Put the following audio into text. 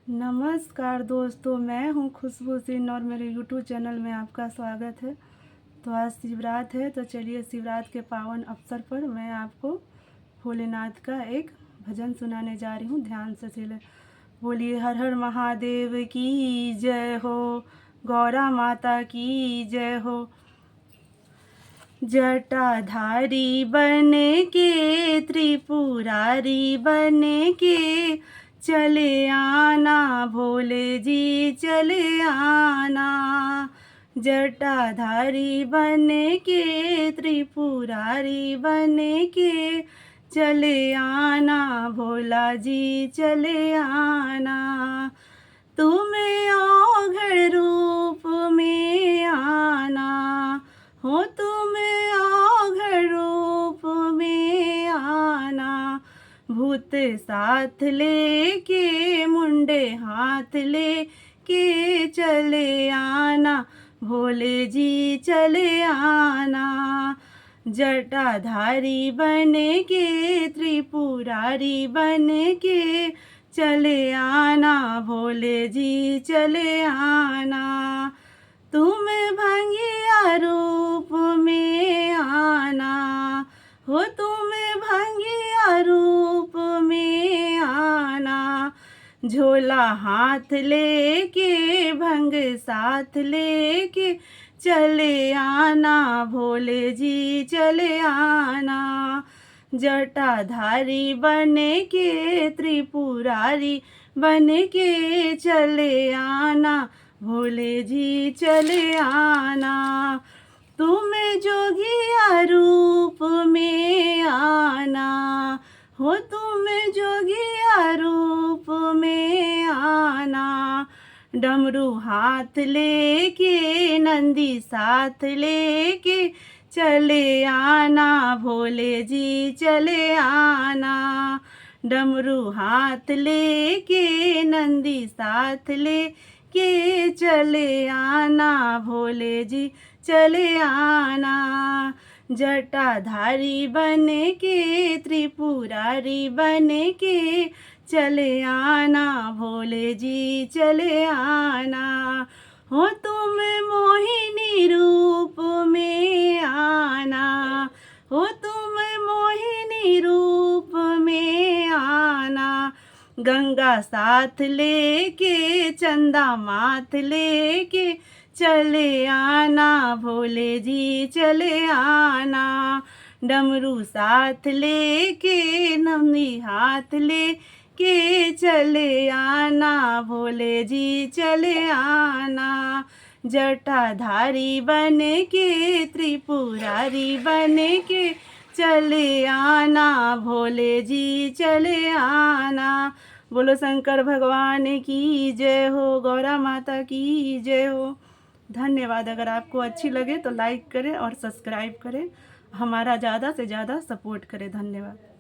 नमस्कार दोस्तों, मैं हूं खुशबू सिंह और मेरे यूट्यूब चैनल में आपका स्वागत है। तो आज शिवरात है, तो चलिए शिवरात के पावन अवसर पर मैं आपको भोलेनाथ का एक भजन सुनाने जा रही हूँ। ध्यान से सुने। बोलिए हर हर महादेव की जय हो, गौरा माता की जय हो। जटाधारी बने के त्रिपुरारी बने के चले आना भोले जी चले आना। जटाधारी बने के त्रिपुरारी बने के चले आना भोला जी चले आना। तुम्हें औघड़ रूप में आना हो, तुम्हें औघड़ रूप में आना। भूत साथ लेके मुंडे हाथ लेके चले आना भोले जी चले आना। जटाधारी बने के त्रिपुरारी बने के चले आना भोले जी चले आना। तुम भंगिया रूप में आना हो, तुम भंगिया रूप में आना। झोला हाथ लेके भंग साथ लेके चले आना भोले जी चले आना। जटाधारी बने के त्रिपुरारी बने के चले आना भोले जी चले आना। तुम्हें जोगिया रूप में आना हो, तुम्हें जोगिया रूप में आना। डमरू हाथ लेके नंदी साथ लेके चले आना भोले जी चले आना। डमरू हाथ लेके नंदी साथ लेके चले आना भोले जी चले आना। जटाधारी बने के त्रिपुरारी बने के चले आना भोले जी चले आना। हो तुम मोहिनी रूप में आना हो, तुम मोहिनी रूप में आना। गंगा साथ लेके चंदा माथ लेके चले आना भोले जी चले आना। डमरू साथ लेके नंदी हाथ लेके चले आना भोले जी चले आना। जटाधारी बने के त्रिपुरारी बने के चले आना भोले जी चले आना। बोलो शंकर भगवान की जय हो, गौरा माता की जय हो। धन्यवाद। अगर आपको अच्छी लगे तो लाइक करें और सब्सक्राइब करें, हमारा ज़्यादा से ज़्यादा सपोर्ट करें। धन्यवाद।